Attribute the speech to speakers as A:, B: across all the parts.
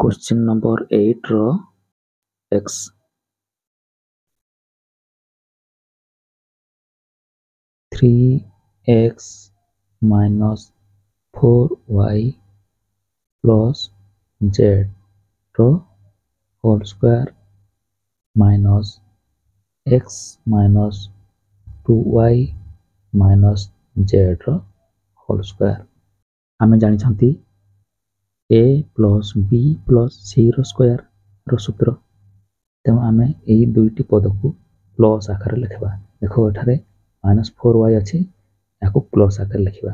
A: question number 8 रो x 3x minus 4y plus z रो whole square minus x minus 2y minus z रो whole square आमे जानि छंती a plus b plus c रो square रो सूत्र तेणु आमे एई दुईटी पद को प्लस आकार लिखा देखो एठारे -4y अच्छी या प्लस आकार लिखा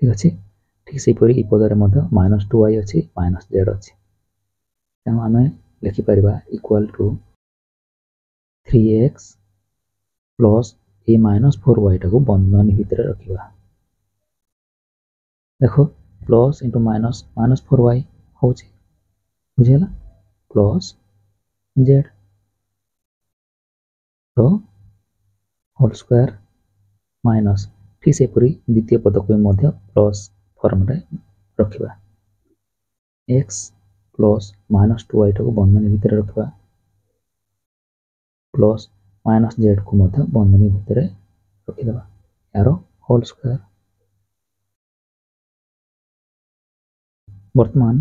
A: ठीक अच्छे ठीक से पदर -2y अच्छी -z अच्छी तेणु आम लिखिपर इक्वाल टू 3x प्लस ए -4y टाक बंधनी भितर रखा देखो प्लस इंटू माइनस -4y हूँ बुझेगा प्लस z तो होल स्क्वायर माइनस ठीक से द्वितीय पद को प्लस फॉर्म रे रखा x प्लस -2y टाक बंधनी भितर रखा प्लस -z को बंधनी भितर रखिदे यार होल स्क्वायर वर्तमान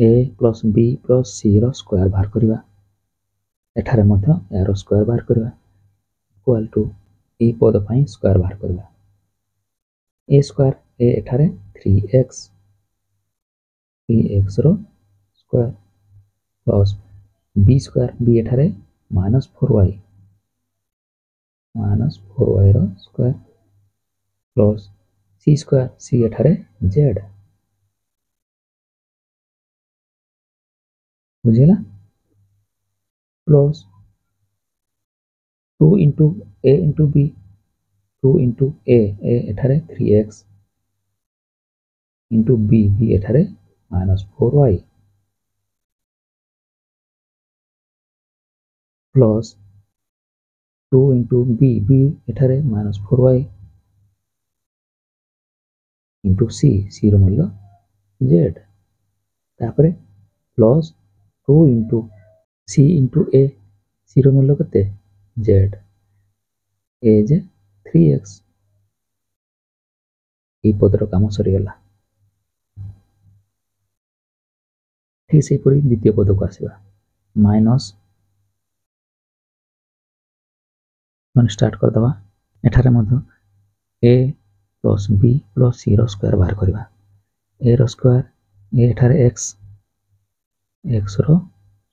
A: a plus b plus c रो स्क्वायर बाहर करवा एठारे यार स्क्वायर बाहर करवा इक्वल टू ए पद पाई स्क्वायर बाहर करवा ए स्क्वायर ए एठारे 3x रो square plus b square b एठारे -4y रो square plus c square c एठारे z बुझेगा plus 2 into a into b 2 into a एठारे 3x इंटू b एठारे -4y प्लस 2 इंटू b एठारे -4y इंटू c रो मूल्य z तापरे plus 2 into c into a c रो मूल्य कते z a जे 3x ये पदर काम सरीगला ठीक से द्वितीय पद को आसवा माइनस मन स्टार्ट करदे एठारे a plus b plus c रो स्क्वायर बाहर करवा a रो स्क्वायर a एठारे x रो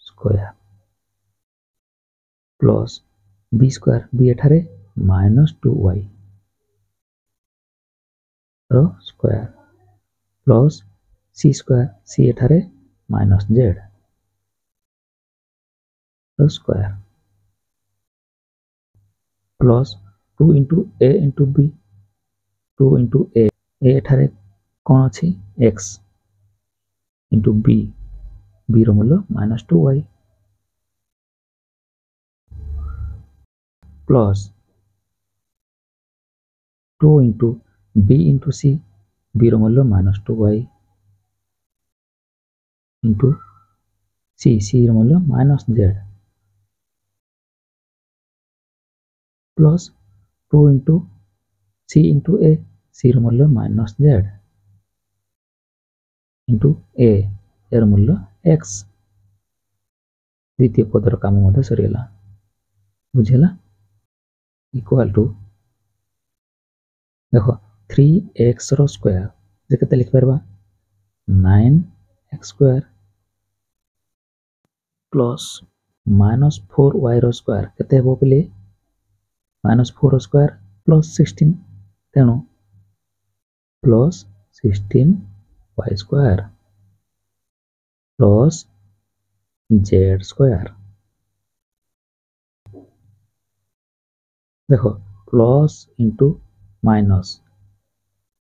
A: square plus b square b एठारे -2y रो square plus c square c एठारे -z रो square plus 2 into a into b 2 into a एठारे कौन अच्छी x इंटू b रो मूल्य -2y plus 2 into b into c b रो मूल्य -2y इंटू c रो मूल्य -z plus 2 into c into a c रो मूल्य -z into a रो मूल्य x द्वितीय पदर काम सरीगला बुझेगा इक्वल टू देखो 3x रो स्क्वायर जे केते लिख परबा 9x स्क्वायर प्लस -4y रो स्क्वायर केते हेबो पले -4 स्क्वायर प्लस 16 तेणु plus 16y square plus z square देखो प्लस इंटू माइनस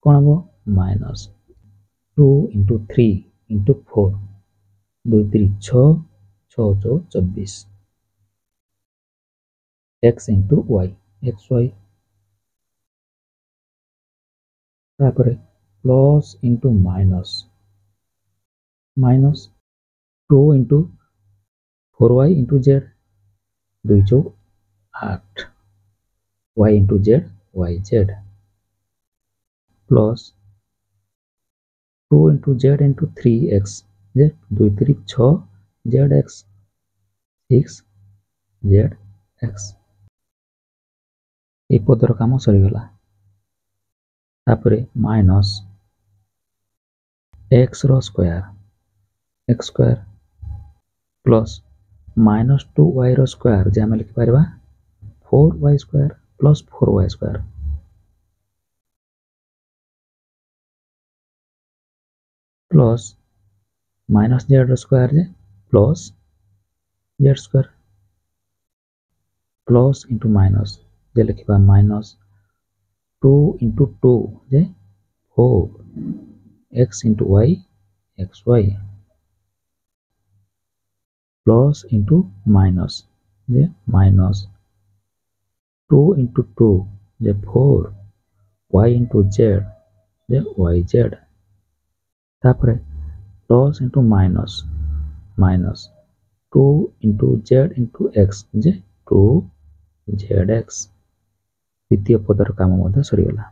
A: कौन हम -2 into 3 into 4 2 3 6 6 4 24 x into y X Y plus into minus 2 into 4y into z 2 चौक 8 y into z yz plus 2 into z into 3x z 2 3 6 zx 6 zx এই পদর কাম সরিগলা তারপরে minus x रो square x square plus minus 2y रो square जे आमे लिखि परबा 4y square plus 4y square plus minus z रो स्क्वायर जे प्लस z square plus into minus जे लिखिबा माइनस 2 into 2 जे 4 x into y xy plus into minus जे minus 2 into 2 जे 4 y into z जे yz तापरे plus into minus minus 2 into z into x जे 2zx द्वितीय पदर काम मध्य सरीगला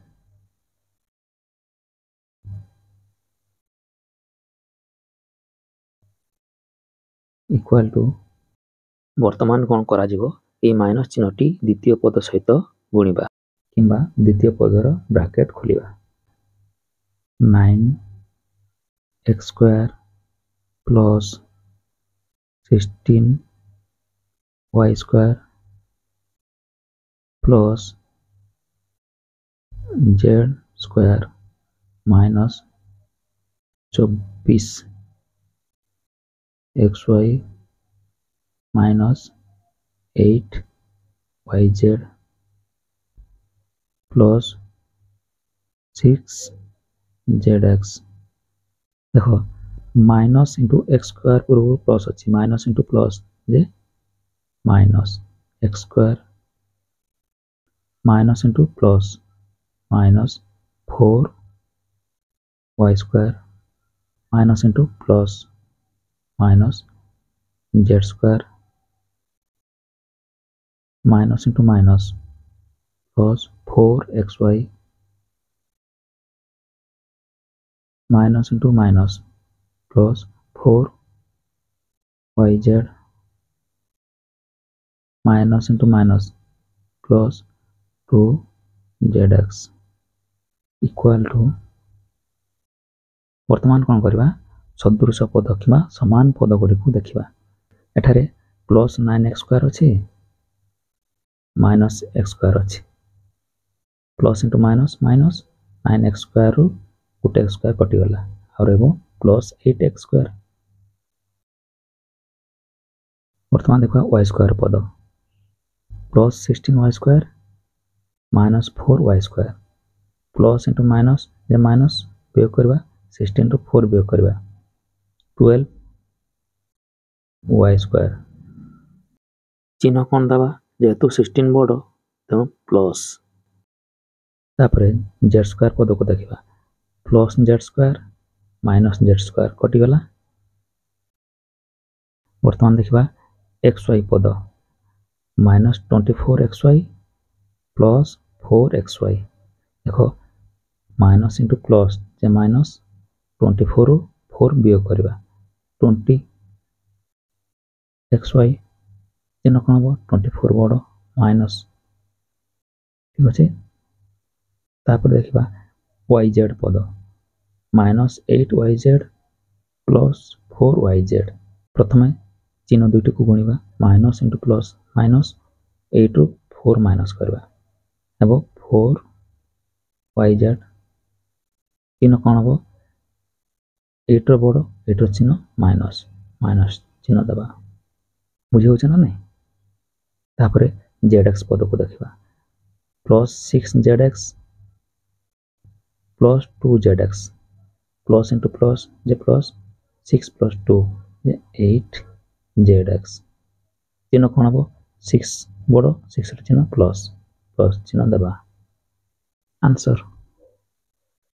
A: इक्वल टू वर्तमान कोन करा जिवो ए माइनस चिन्हटी द्वितीय पद सहित गुणिबा किंबा द्वितीय पदर ब्रैकेट खोलिबा 9x square plus 16y square plus z square minus 24 xy minus 8yz plus 6zx देखो माइनस इंटू एक्स स्क्वायर पूर्व प्लस अच्छी माइनस इंटू प्लस जे minus x square minus into plus minus 4y square minus into plus minus z square minus into minus plus 4xy minus into minus plus 4yz minus into minus plus 2zx equal to वर्तमान कौन करवा सदृश पद कि समान पद गुड़ी को देखा एठारे प्लस 9x स्क्वायर अच्छी माइनस एक्स स्क्वायर अच्छी plus into minus minus 9x square रु गोटे एक्स स्क्वायर कटिगला और प्लस 8x स्क्वायर वर्तमान देखा y स्क्वायर पद plus 16y square minus 4y square plus into minus जे माइनस वियोग करवा 16 रु 4 वियोग करवा 12y स्क्वायर चिन्ह कौन दबा जेहेतु 16 बड़ तेणु प्लस तापरे जेड स्क्वायर पद को देखा plus z square minus z square कटिगला वर्तमान देखा एक्स वाई पद माइनस 24xy प्लस 4xy देखो माइनस इंटू प्लस जे माइनस 24 रु 4 वियोग करवा 20xy चिन्ह कौन हम 24 बड़ माइनस ठीक अच्छे तापर देखा yz पद माइनस 8yz प्लस 4yz प्रथम चिन्ह दुईटी को गुणा माइनस इंटू प्लस माइनस 8 रु 4 माइनस करवा एवं 4yz चिन्ह कौन हम 8 रो बड़ 8 रो चिन्ह माइनस माइनस चिन्ह दबा बुझे होचे ना नहीं तापर zx पद को देखा plus 6zx plus 2zx plus into plus जे प्लस 6 प्लस 2 जे 8zx चिन्ह कौन हम 6 बड़ 6 चिन्ह प्लस प्लस चिन्ह दबा आंसर